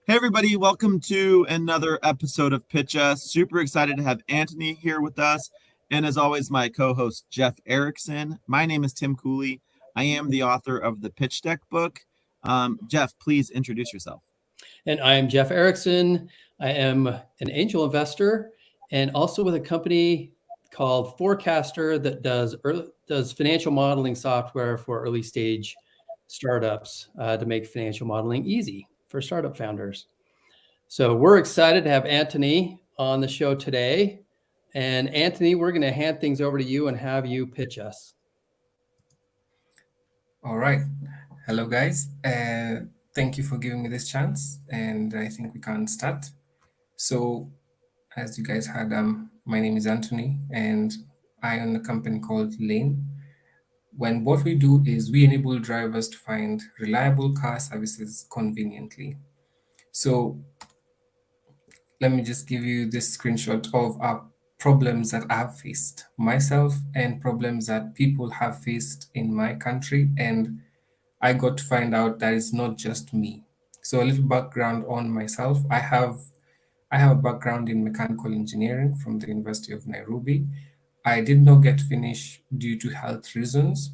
Hey everybody, welcome to another episode of PitchUs. Super excited to have Anthony here with us. And as always, my co-host Jeff Erickson. My name is Tim Cooley. I am the author of the Pitch Deck book. Jeff, please introduce yourself. And I am Jeff Erickson. I am an angel investor and also with a company called Forecaster that does financial modeling software for early stage startups to make financial modeling easy for startup founders. So we're excited to have Anthony on the show today. And Anthony, we're going to hand things over to you and have you pitch us. All right. Hello, guys. Thank you for giving me this chance, and I think we can start. So, as you guys heard, my name is Anthony, and I own a company called Lane. When what we do is we enable drivers to find reliable car services conveniently. So, let me just give you this screenshot of problems that I've faced myself and problems that people have faced in my country, and I got to find out that it's not just me. So a little background on myself. I have a background in mechanical engineering from the University of Nairobi. I did not get to finish due to health reasons,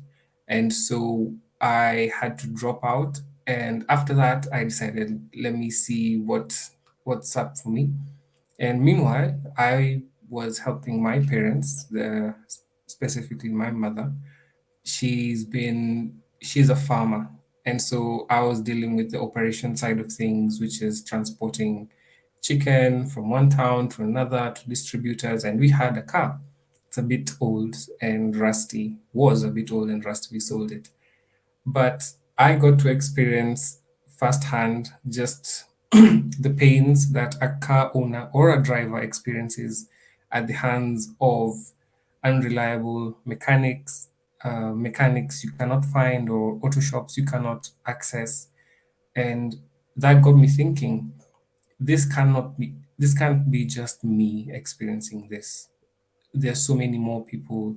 and so I had to drop out. And after that, I decided, let me see what's up for me. And meanwhile, I was helping my parents, specifically my mother. She's a farmer, and so I was dealing with the operation side of things, which is transporting chicken from one town to another to distributors. And we had a car. It's a bit old and rusty, was a bit old and rusty. We sold it, but I got to experience firsthand just the pains that a car owner or a driver experiences at the hands of unreliable mechanics you cannot find, or auto shops you cannot access. And that got me thinking, this can't be just me experiencing this. There's so many more people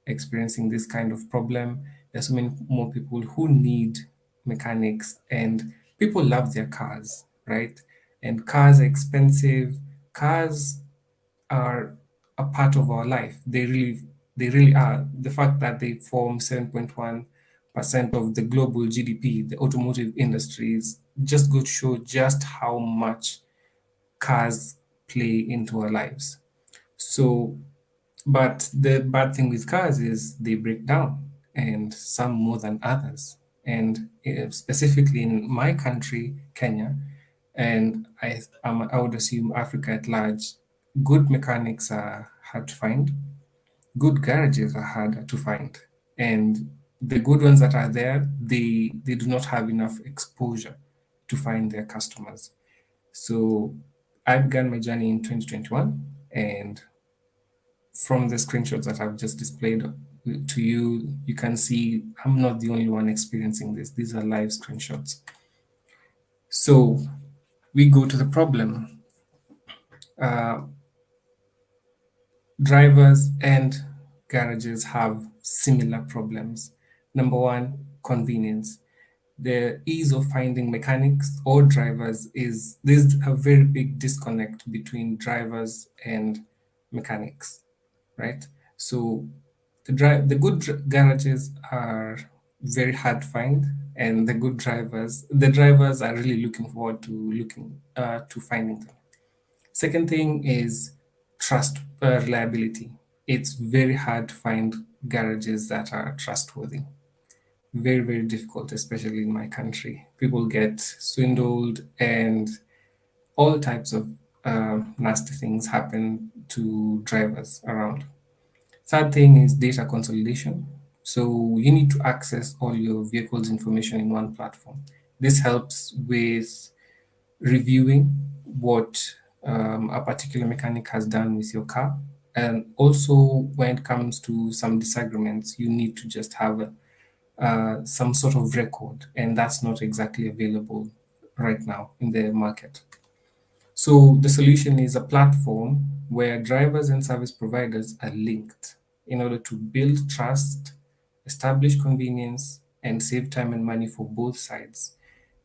experiencing this kind of problem. There's so many more people who need mechanics, and people love their cars, right? And cars are expensive. Cars are a part of our life. They really are. The fact that they form 7.1% of the global GDP, the automotive industries, just go to show just how much cars play into our lives. So, but the bad thing with cars is they break down, and some more than others. And specifically in my country, Kenya, and I would assume Africa at large, good mechanics are hard to find. Good garages are harder to find, and the good ones that are there, they do not have enough exposure to find their customers. So I began my journey in 2021, and from the screenshots that I've just displayed to you, you can see I'm not the only one experiencing this. These are live screenshots. So we go to the problem. Uh, Drivers and garages have similar problems. Number one, convenience. The ease of finding mechanics or drivers is there's a very big disconnect between drivers and mechanics, right? So the good garages are very hard to find, and the drivers are really looking forward to looking to finding them. Second thing is trust, reliability. It's very hard to find garages that are trustworthy. Very, very difficult, especially in my country. People get swindled, and all types of nasty things happen to drivers around. Third thing is data consolidation. So you need to access all your vehicle's information in one platform. This helps with reviewing what a particular mechanic has done with your car. And also, when it comes to some disagreements, you need to just have some sort of record, and that's not exactly available right now in the market. So, the solution is a platform where drivers and service providers are linked in order to build trust, establish convenience, and save time and money for both sides.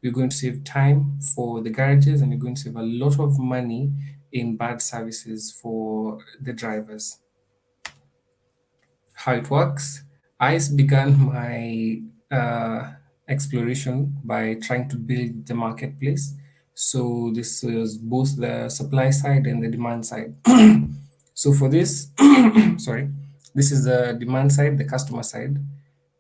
You're going to save time for the garages, and you're going to save a lot of money in bad services for the drivers. How it works. I began my exploration by trying to build the marketplace. So this was both the supply side and the demand side. So for this, sorry, this is the demand side, the customer side.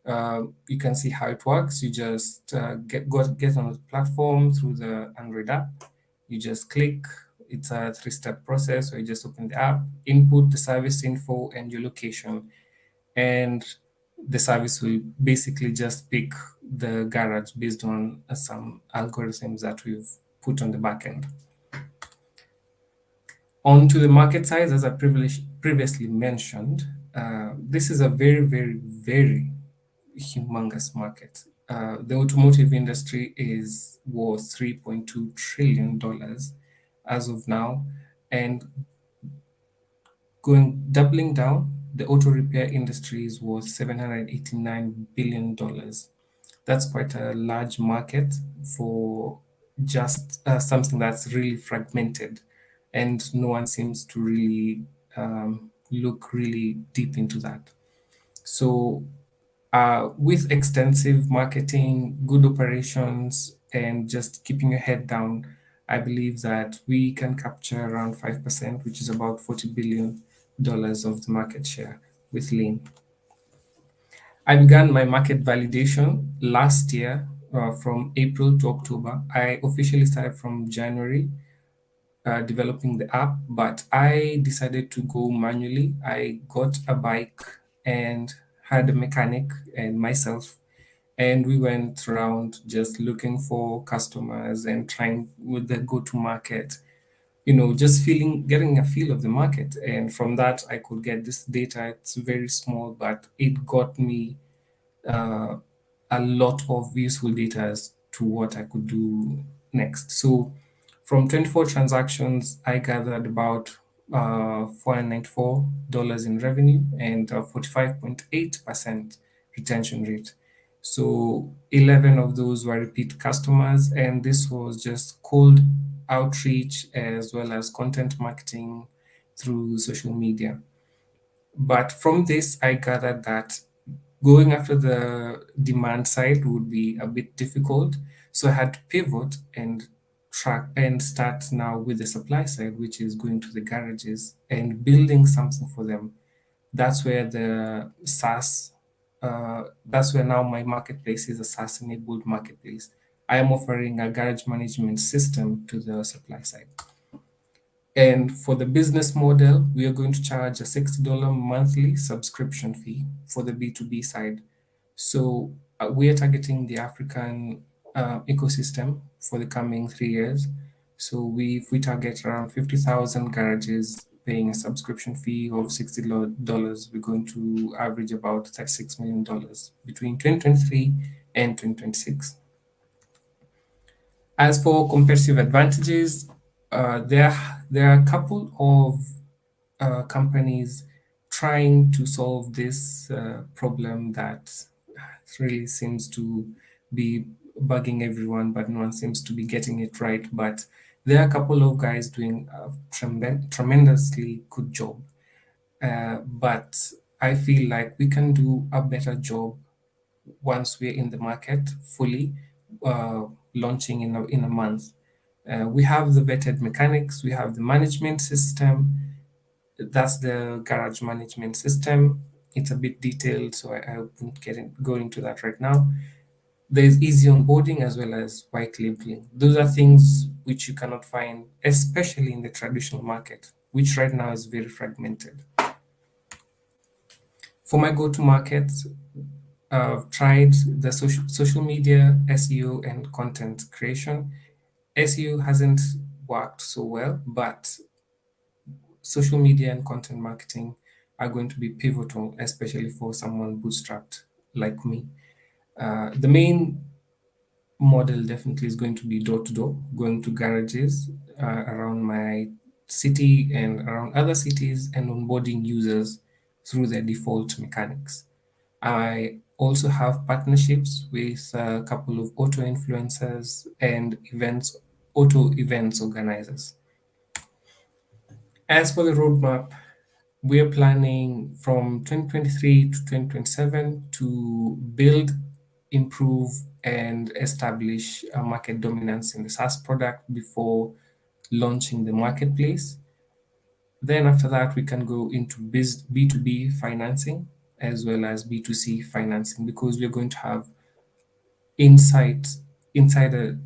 You can see how it works. You just get on the platform through the Android app. You just click. It's a three-step process where you just open the app, input the service info and your location, and the service will basically just pick the garage based on some algorithms that we've put on the back end. On to the market size, as I previously mentioned, this is a very, very, very humongous market. The automotive industry is worth $3.2 trillion as of now, and doubling down, the auto repair industry is worth $789 billion. That's quite a large market for just something that's really fragmented, and no one seems to really look really deep into that. So, with extensive marketing, good operations, and just keeping your head down, I believe that we can capture around 5%, which is about $40 billion of the market share with Lean. I began my market validation last year from April to October. I officially started from January developing the app, but I decided to go manually. I got a bike and had a mechanic and myself, and we went around just looking for customers and trying with the go to market, just getting a feel of the market. And from that, I could get this data. It's very small, but it got me uh, a lot of useful data as to what I could do next. So from 24 transactions, I gathered about $494 in revenue and 45.8% retention rate. So 11 of those were repeat customers, and this was just cold outreach as well as content marketing through social media. But from this, I gathered that going after the demand side would be a bit difficult. So I had to pivot and track and start now with the supply side, which is going to the garages and building something for them. That's where the SaaS, that's where now my marketplace is a SaaS enabled marketplace. I am offering a garage management system to the supply side. And for the business model, we are going to charge a $60 monthly subscription fee for the B2B side. So we are targeting the African ecosystem for the coming 3 years. So if we target around 50,000 garages paying a subscription fee of $60, we're going to average about $36 million between 2023 and 2026. As for competitive advantages, there are a couple of companies trying to solve this problem that really seems to be bugging everyone, but no one seems to be getting it right. But there are a couple of guys doing a tremendously good job. But I feel like we can do a better job once we're in the market fully, launching in a month. We have the vetted mechanics, we have the management system. That's the garage management system. It's a bit detailed, so I won't go into that right now. There's easy onboarding as well as white labeling. Those are things which you cannot find, especially in the traditional market, which right now is very fragmented. For my go to market, I've tried the social media, SEO, and content creation. SEO hasn't worked so well, but social media and content marketing are going to be pivotal, especially for someone bootstrapped like me. The main model definitely is going to be door to door, going to garages around my city and around other cities and onboarding users through their default mechanics. I also have partnerships with a couple of auto influencers and auto events organizers. As for the roadmap, we are planning from 2023 to 2027 to build, improve, and establish a market dominance in the SaaS product before launching the marketplace. Then after that, we can go into B2B financing as well as B2C financing, because we're going to have insight, insider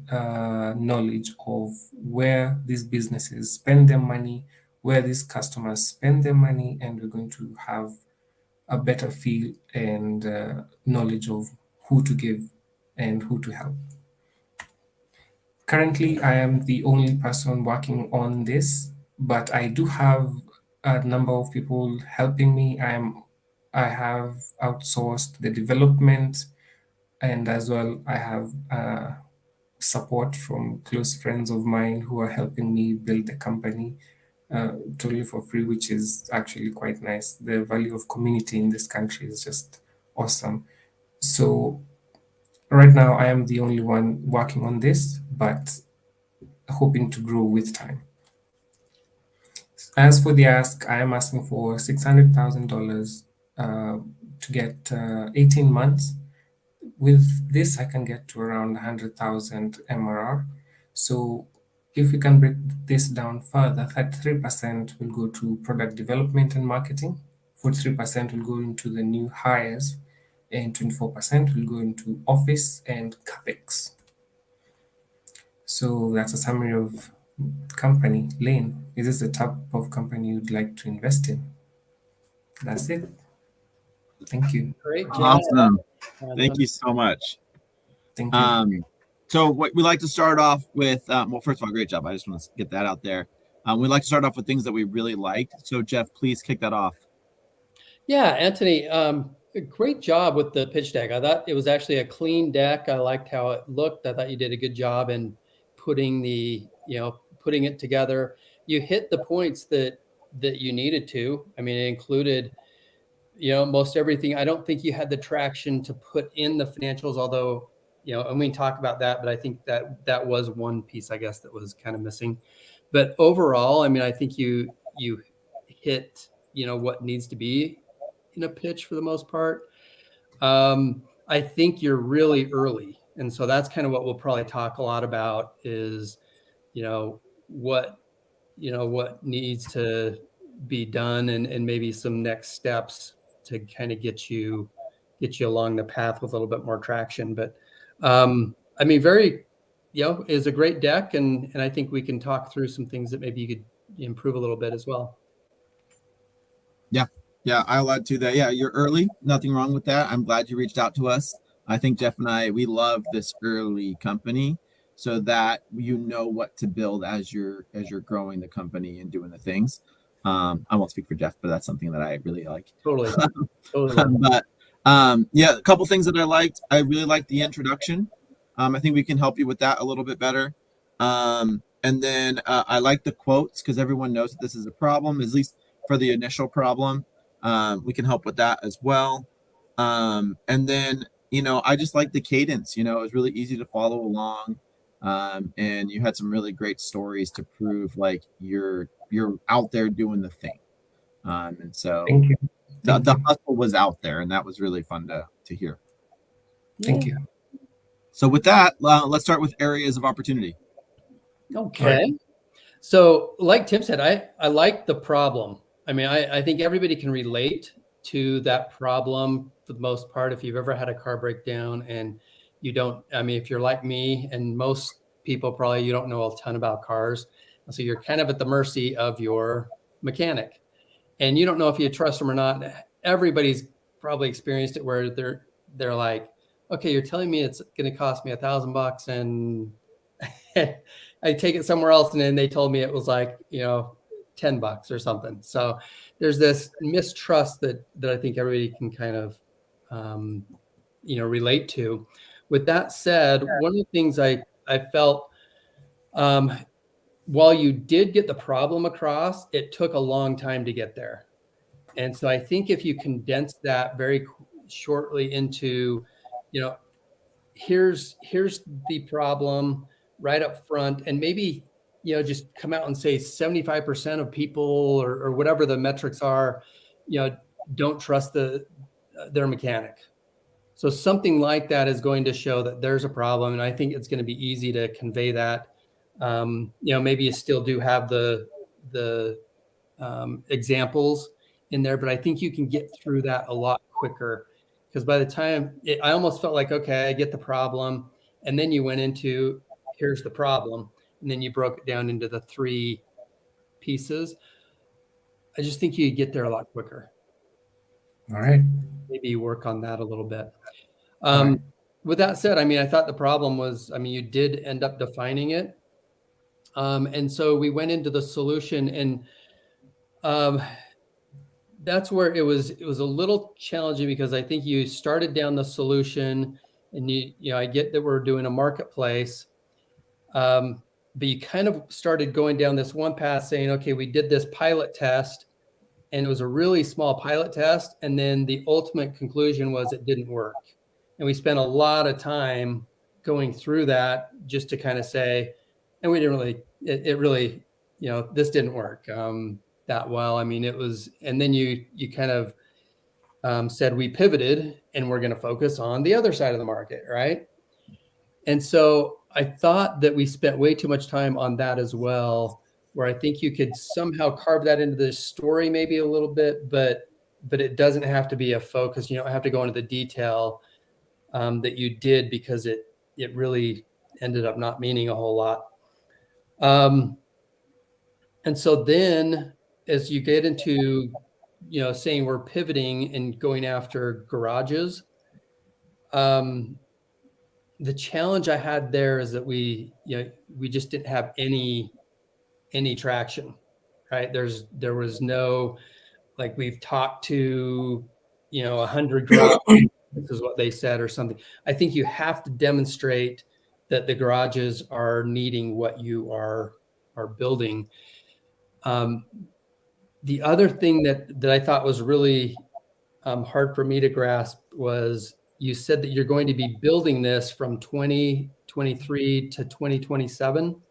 knowledge of where these businesses spend their money, where these customers spend their money, and we're going to have a better feel and knowledge of who to give and who to help. Currently, I am the only person working on this, but I do have a number of people helping me. I have outsourced the development, and as well I have support from close friends of mine who are helping me build the company totally for free, which is actually quite nice. The value of community in this country is just awesome. So right now I am the only one working on this, but hoping to grow with time. As for the ask, I am asking for $600,000 to get 18 months. With this, I can get to around 100,000 MRR. So if we can break this down further, 33% will go to product development and marketing, 43% will go into the new hires, and 24% will go into office and CapEx. So that's a summary of company. Lane, is this the type of company you'd like to invest in? That's it. Thank you. Great job. Awesome. Thank you so much. Thank you. So what we like to start off with, well, first of all, great job. I just want to get that out there. We like to start off with things that we really liked. So Jeff, please kick that off. Yeah, Anthony, great job with the pitch deck. I thought it was actually a clean deck. I liked how it looked. I thought you did a good job in putting it together. You hit the points that you needed to. I mean, it included, most everything. I don't think you had the traction to put in the financials, although, and we can talk about that, but I think that was one piece, I guess, that was kind of missing. But overall, I mean, I think you hit, what needs to be in a pitch for the most part. I think you're really early. And so that's kind of what we'll probably talk a lot about is, what needs to be done and maybe some next steps to kind of get you along the path with a little bit more traction. But I mean, is a great deck. And I think we can talk through some things that maybe you could improve a little bit as well. Yeah, I'll add to that. Yeah, you're early. Nothing wrong with that. I'm glad you reached out to us. I think Jeff and I, we love this early company so that you know what to build as you're growing the company and doing the things. I won't speak for Jeff, but that's something that I really like. Totally. But yeah, a couple things that I liked. I really liked the introduction. I think we can help you with that a little bit better. And then I like the quotes because everyone knows that this is a problem, at least for the initial problem. We can help with that as well. And then, I just like the cadence, it was really easy to follow along. And you had some really great stories to prove like you're out there doing the thing. And so Thank you. The hustle was out there, and that was really fun to hear. Thank you. So with that, let's start with areas of opportunity. Okay. Right. So like Tim said, I like the problem. I mean, I think everybody can relate to that problem for the most part. If you've ever had a car breakdown and you don't, I mean, if you're like me and most people probably, you don't know a ton about cars. So you're kind of at the mercy of your mechanic and you don't know if you trust them or not. Everybody's probably experienced it where they're like, okay, you're telling me it's going to cost me $1,000 and I take it somewhere else. And then they told me it was like, $10 or something. So there's this mistrust that I think everybody can kind of, relate to. With that said, one of the things I felt, while you did get the problem across, it took a long time to get there. And so I think if you condense that very, shortly into, here's the problem right up front, and maybe just come out and say 75% of people or whatever the metrics are, don't trust their mechanic. So something like that is going to show that there's a problem, and I think it's going to be easy to convey that. Maybe you still do have the examples in there, but I think you can get through that a lot quicker, because by the time I almost felt like, okay, I get the problem, and then you went into here's the problem, and then you broke it down into the 3 pieces. I just think you get there a lot quicker. All right. Maybe work on that a little bit. Right. With that said, I thought the problem was, you did end up defining it. And so we went into the solution, and that's where it was a little challenging, because I think you started down the solution, and I get that we're doing a marketplace, but you kind of started going down this one path saying, okay, we did this pilot test, and it was a really small pilot test, and then the ultimate conclusion was it didn't work. And we spent a lot of time going through that just to kind of say, and we didn't really, it really, this didn't work that well. It was, and then you kind of said we pivoted and we're going to focus on the other side of the market, right? And so I thought that we spent way too much time on that as well, where I think you could somehow carve that into the story maybe a little bit, but it doesn't have to be a focus. You don't have to go into the detail that you did, because it really ended up not meaning a whole lot. And so then as you get into, saying we're pivoting and going after garages, the challenge I had there is that we just didn't have any traction, right? There was no, like, we've talked to 100 garages, this is what they said or something. I think you have to demonstrate that the garages are needing what you are building. The other thing that I thought was really hard for me to grasp was, you said that you're going to be building this from 2023 to 2027.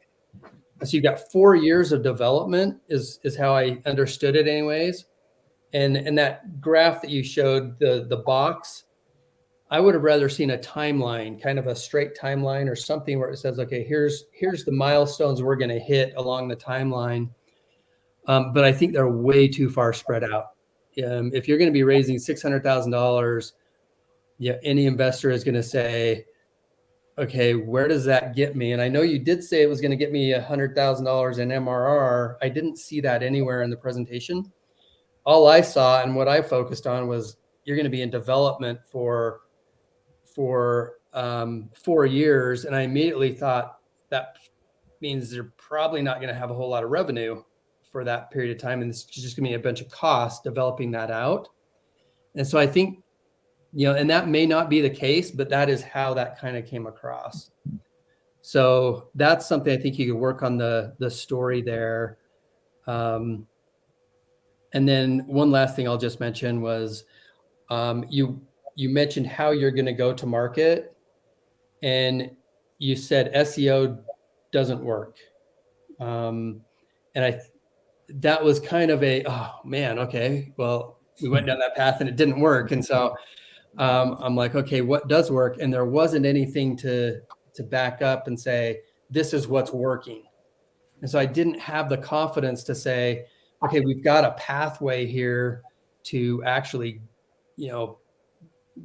So you've got 4 years of development is how I understood it anyways. And that graph that you showed, the box, I would have rather seen a timeline, kind of a straight timeline or something where it says, okay, here's the milestones we're going to hit along the timeline. But I think they're way too far spread out. If you're going to be raising $600,000, any investor is going to say, okay, where does that get me? And I know you did say it was going to get me $100,000 in MRR. I didn't see that anywhere in the presentation. All I saw and what I focused on was you're going to be in development for 4 years. And I immediately thought that means they're probably not going to have a whole lot of revenue for that period of time. And it's just going to be a bunch of costs developing that out. And so I think, and that may not be the case, but that is how that kind of came across. So that's something I think you could work on the story there. And then one last thing I'll just mention was, you mentioned how you're going to go to market, and you said SEO doesn't work. And that was kind of oh man, okay, well, we went down that path and it didn't work. And so I'm like, okay, what does work? And there wasn't anything to back up and say, this is what's working. And so I didn't have the confidence to say, okay, we've got a pathway here to actually,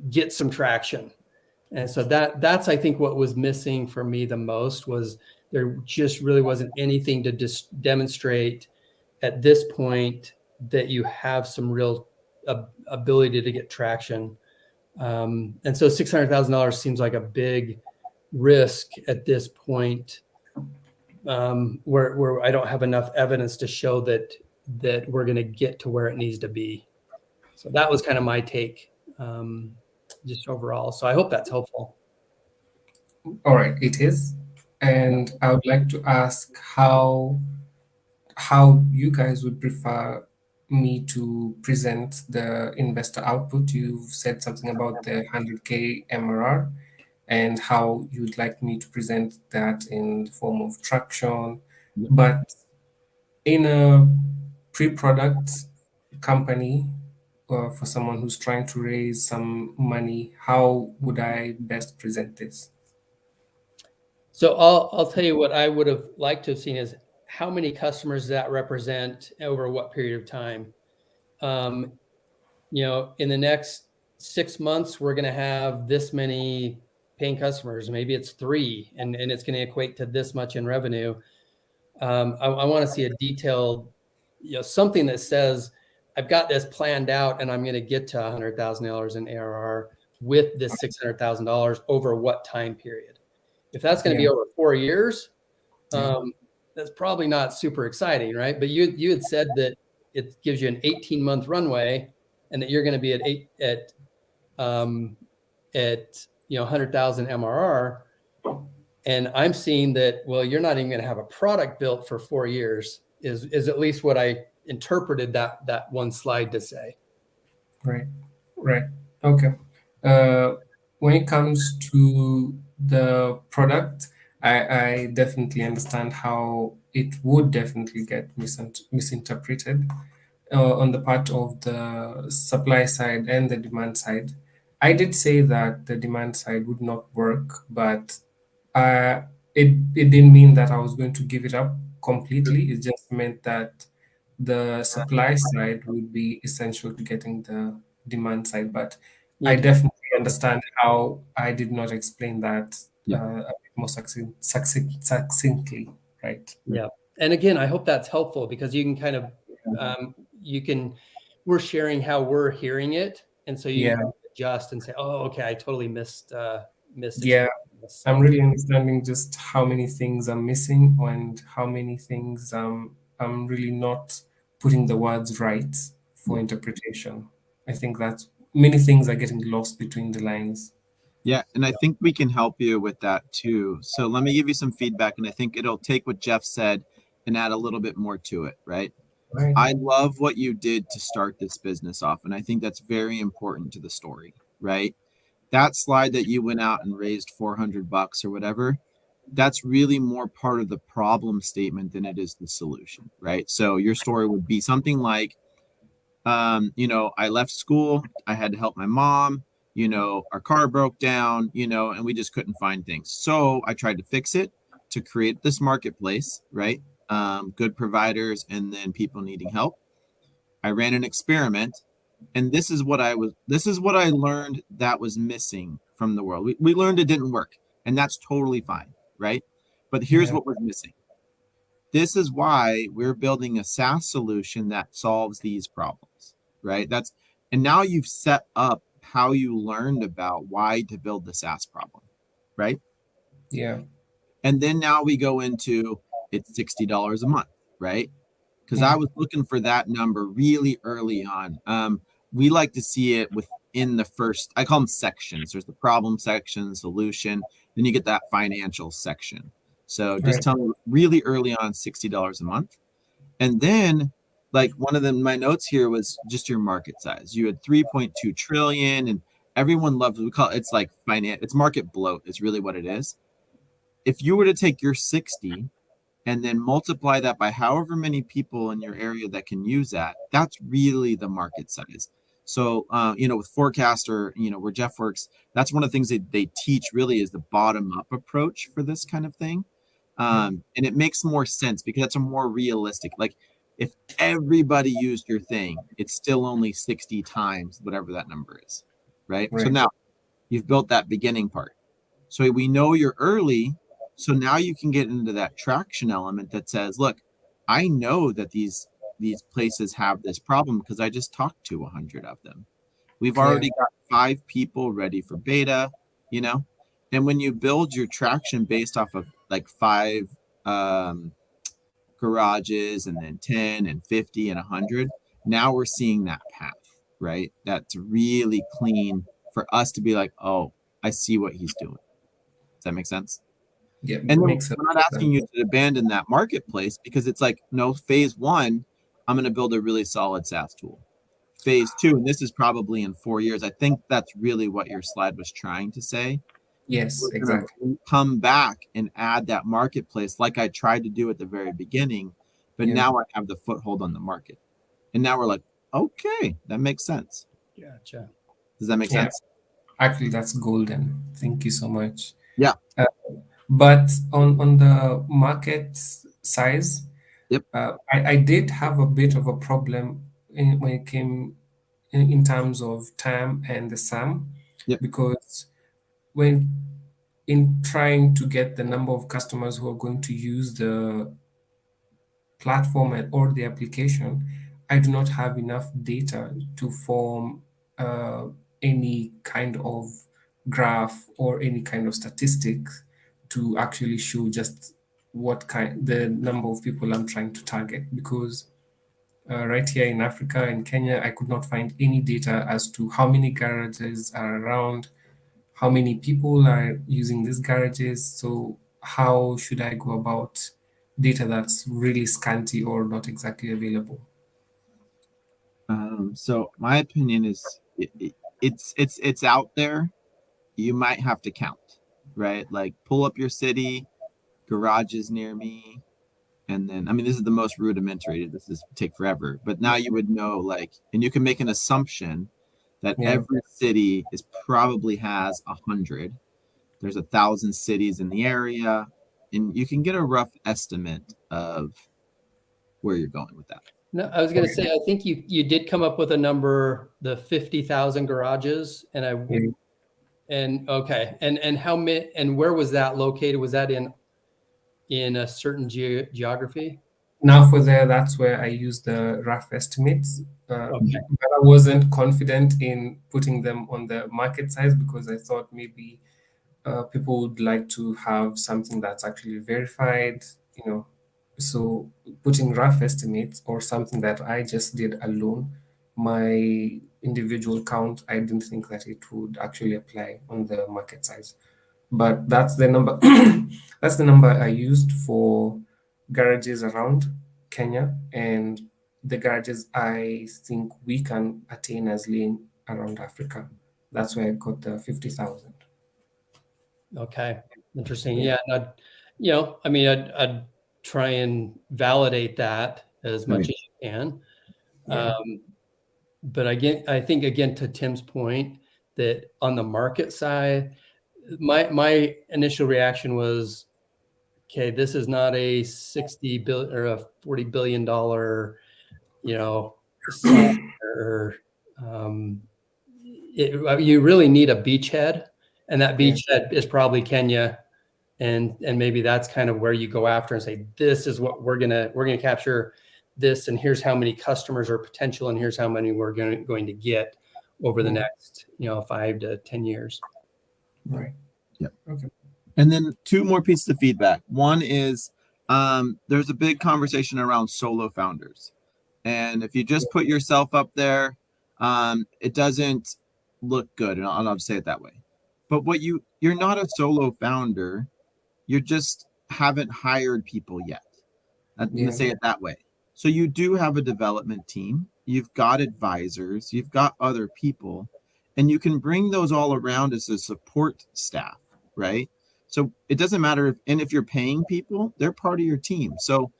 get some traction. And so that's, I think, what was missing for me the most, was there just really wasn't anything to demonstrate at this point that you have some real ability to get traction. And so $600,000 seems like a big risk at this point, where I don't have enough evidence to show that we're going to get to where it needs to be. So that was kind of my take, just overall. So I hope that's helpful. All right, it is. And I would like to ask how you guys would prefer me to present the investor output. You've said something about the 100K MRR and how you'd like me to present that in the form of traction. Yep. But in a pre-product company, for someone who's trying to raise some money, how would I best present this? So I'll tell you what I would have liked to have seen is how many customers that represent over what period of time. In the next 6 months, we're going to have this many paying customers. Maybe it's 3, and it's going to equate to this much in revenue. I want to see a detailed, something that says, I've got this planned out and I'm going to get to $100,000 in ARR with this $600,000 over what time period. If that's going to be over 4 years, that's probably not super exciting, right? But you had said that it gives you an 18-month runway, and that you're going to be at 100,000 MRR. And I'm seeing that, well, you're not even going to have a product built for 4 years is at least what I interpreted that one slide to say. Right. Okay. When it comes to the product, I definitely understand how it would definitely get misinterpreted on the part of the supply side and the demand side. I did say that the demand side would not work, but uh, it didn't mean that I was going to give it up completely. It just meant that the supply side would be essential to getting the demand side. But I definitely understand how I did not explain that a bit more succinctly, right? Yeah. And again, I hope that's helpful, because you can kind of, we're sharing how we're hearing it. And so you can adjust and say, oh, okay, I totally missed Yeah, this. I'm really understanding just how many things I'm missing and how many things I'm really not putting the words right for interpretation. I think that's many things are getting lost between the lines. Yeah, and I think we can help you with that too. So let me give you some feedback, and I think it'll take what Jeff said and add a little bit more to it, right? Right. I love what you did to start this business off, and I think that's very important to the story, right? That slide that you went out and raised $400 or whatever, that's really more part of the problem statement than it is the solution, right? So your story would be something like, I left school, I had to help my mom, our car broke down, and we just couldn't find things. So I tried to fix it to create this marketplace, right? Good providers and then people needing help. I ran an experiment, and this is what I learned that was missing from the world. We learned it didn't work, and that's totally fine, right? But here's what was missing. This is why we're building a SaaS solution that solves these problems, right? And now you've set up how you learned about why to build the SaaS problem, right? Yeah. And then now we go into it's $60 a month, right? Because I was looking for that number really early on. We like to see it within the first, I call them sections. There's the problem section, solution, then you get that financial section. So just tell me really early on, $60 a month. And then like one of my notes here was just your market size. You had 3.2 trillion and everyone loves, we call it, it's like finance, it's market bloat is really what it is. If you were to take your 60 and then multiply that by however many people in your area that can use that, that's really the market size. So, with Forecaster, where Jeff works, that's one of the things they teach really is the bottom up approach for this kind of thing. And it makes more sense because that's a more realistic, like if everybody used your thing, it's still only 60 times whatever that number is, right? So now you've built that beginning part. So we know you're early. So now you can get into that traction element that says, look, I know that these places have this problem because I just talked to 100 of them. We've already got 5 people ready for beta, and when you build your traction based off of like 5 garages and then 10 and 50 and 100, now we're seeing that path, right? That's really clean for us to be like, oh, I see what he's doing. Does that make sense? Yeah, And then we're not asking you to abandon that marketplace because it's like, no, phase 1, I'm going to build a really solid SaaS tool. Phase two, and this is probably in 4 years. I think that's really what your slide was trying to say. Yes, We're gonna exactly. come back and add that marketplace like I tried to do at the very beginning, but Yeah. now I have the foothold on the market. And now we're like, okay, that makes sense. Gotcha. Does that make Yeah. sense? Actually, that's golden. Thank you so much. Yeah. But on the market size, Yep. I did have a bit of a problem when it came in terms of TAM and the SAM, Yep. because when in trying to get the number of customers who are going to use the platform or the application, I do not have enough data to form any kind of graph or any kind of statistics to actually show just the number of people I'm trying to target. Because right here in Africa and Kenya, I could not find any data as to how many garages are around, how many people are using these garages. So how should I go about data that's really scanty or not exactly available? So my opinion is it's out there. You might have to count, right? Like pull up your city, garages near me, and then I mean this is the most rudimentary. This is take forever, but now you would know like, and you can make an assumption that Yeah. every city is probably has 100. There's 1,000 cities in the area, and you can get a rough estimate of where you're going with that. No, I was going to say, I think you did come up with a number, the 50,000 garages, and Yeah. okay, and how many, and where was that located? Was that in a certain geography? Now for there, that's where I use the rough estimates. Okay. But I wasn't confident in putting them on the market size because I thought maybe people would like to have something that's actually verified, you know. So putting rough estimates or something that I just did alone, my individual count, I didn't think that it would actually apply on the market size. But that's the number. That's the number I used for garages around Kenya and the garages I think we can attain as lean around Africa. That's where I got the 50,000. Okay. Interesting. Yeah. And I mean, I'd try and validate that as much Right. as you can. Yeah. But again, I think again, to Tim's point, that on the market side, my initial reaction was, okay, this is not a 60 billion or a $40 billion, or you really need a beachhead, and that beachhead is probably Kenya, and maybe that's kind of where you go after and say, this is what we're gonna capture this, and here's how many customers are potential, and here's how many we're going to get over the next 5 to 10 years. Right. Yep. Okay. And then 2 more pieces of feedback. One is there's a big conversation around solo founders. And if you just put yourself up there, it doesn't look good. And I'll just say it that way. But you're not a solo founder. You just haven't hired people yet. I'm going to say it that way. So you do have a development team. You've got advisors. You've got other people. And you can bring those all around as a support staff, right? So it doesn't matter if you're paying people, they're part of your team. So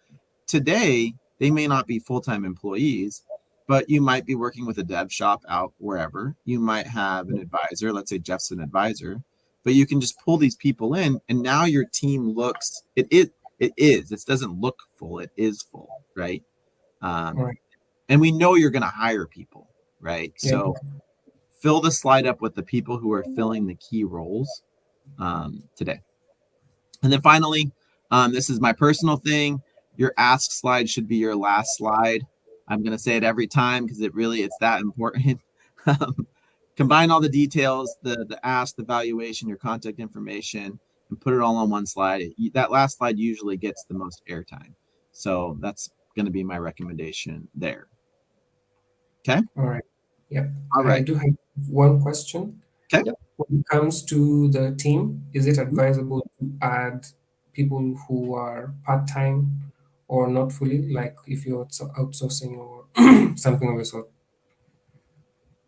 today, they may not be full-time employees, but you might be working with a dev shop out wherever. You might have an advisor. Let's say Jeff's an advisor, but you can just pull these people in, and now your team looks. It doesn't look full. It is full, right? Right. And we know you're going to hire people, right? Yeah. So fill the slide up with the people who are filling the key roles today. And then finally, this is my personal thing. Your ask slide should be your last slide. I'm going to say it every time because it's that important. Combine all the details, the ask, the valuation, your contact information, and put it all on one slide. That last slide usually gets the most airtime. So that's going to be my recommendation there. Okay. All right. Yep. All right. I do have one question. Okay. Yep. When it comes to the team, is it advisable to add people who are part-time or not fully, like if you're outsourcing or something of the sort?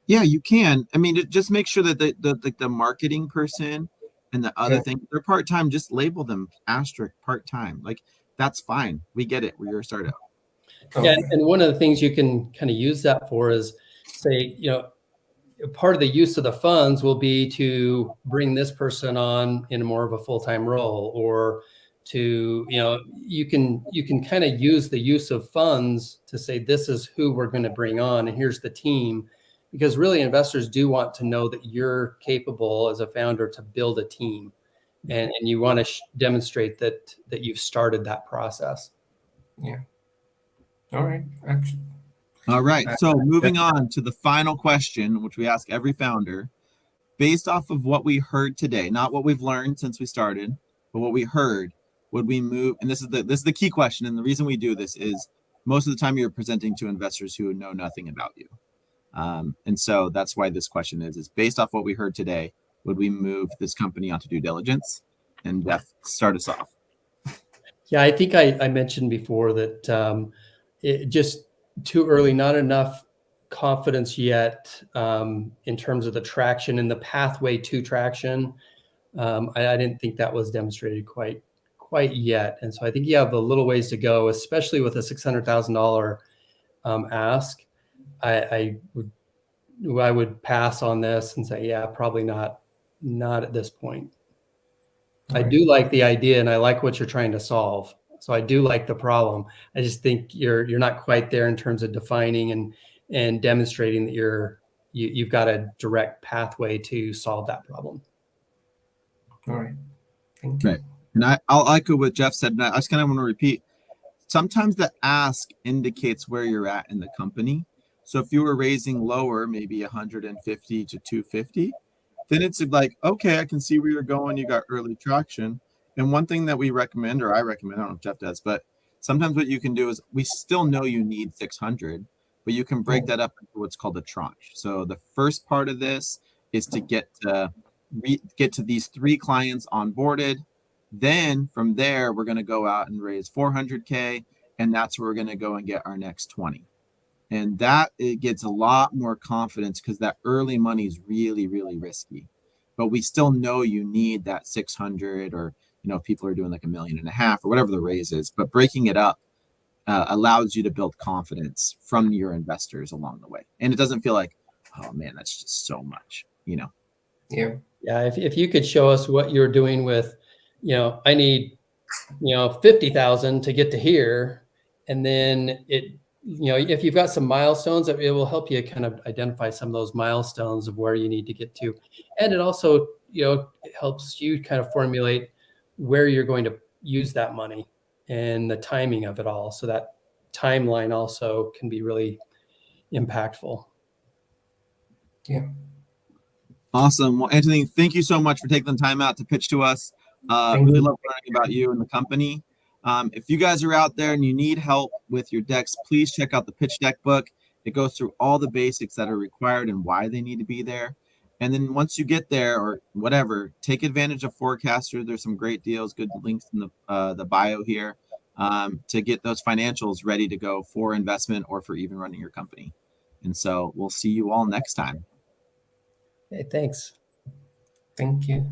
Yeah, you can. I mean, just make sure that the marketing person and the other Yeah. thing, they're part-time, just label them asterisk part-time. Like that's fine. We get it. We're your startup. Yeah, Okay. and one of the things you can kind of use that for is say, part of the use of the funds will be to bring this person on in more of a full-time role, or to, you can kind of use the use of funds to say, this is who we're going to bring on and here's the team. Because really investors do want to know that you're capable as a founder to build a team, and you want to demonstrate that you've started that process. Yeah. All right. Actually, All right. So moving on to the final question, which we ask every founder, based off of what we heard today, not what we've learned since we started, but what we heard, would we move? And this is the key question. And the reason we do this is most of the time you're presenting to investors who know nothing about you. And so that's why this question is based off what we heard today, would we move this company onto due diligence? And Jeff, start us off. Yeah, I think I mentioned before that it just too early, not enough confidence yet in terms of the traction and the pathway to traction. I didn't think that was demonstrated quite yet, and so I think you have a little ways to go, especially with a $600,000 ask. I would pass on this and say, yeah, probably not at this point. I do like the idea and I like what you're trying to solve. So I do like the problem. I just think you're not quite there in terms of defining and demonstrating that you've got a direct pathway to solve that problem. all right. Thank you. Right. And I'll echo what Jeff said. And I just kind of want to repeat. Sometimes the ask indicates where you're at in the company. So if you were raising lower, maybe 150 to 250, then it's like, okay, I can see where you're going. You got early traction. And one thing that we recommend, or I recommend, I don't know if Jeff does, but sometimes what you can do is we still know you need 600, but you can break that up into what's called a tranche. So the first part of this is to get to these 3 clients onboarded. Then from there, we're going to go out and raise 400K, and that's where we're going to go and get our next 20. And that it gets a lot more confidence because that early money is really, really risky. But we still know you need that 600, or if people are doing like $1.5 million or whatever the raise is. But breaking it up allows you to build confidence from your investors along the way, and it doesn't feel like, oh man, that's just so much. Yeah. Yeah. If you could show us what you're doing with, I need 50,000 to get to here, and then if you've got some milestones, it will help you kind of identify some of those milestones of where you need to get to. And it also, it helps you kind of formulate where you're going to use that money and the timing of it all. So that timeline also can be really impactful. Yeah. Awesome. Well, Anthony, thank you so much for taking the time out to pitch to us. Thank Really you. love learning about you and the company. If you guys are out there and you need help with your decks, please check out the pitch deck book. It goes through all the basics that are required and why they need to be there. And then once you get there or whatever, take advantage of Forecaster. There's some great deals, good links in the bio here to get those financials ready to go for investment or for even running your company. And so we'll see you all next time. Okay, thanks. Thank you.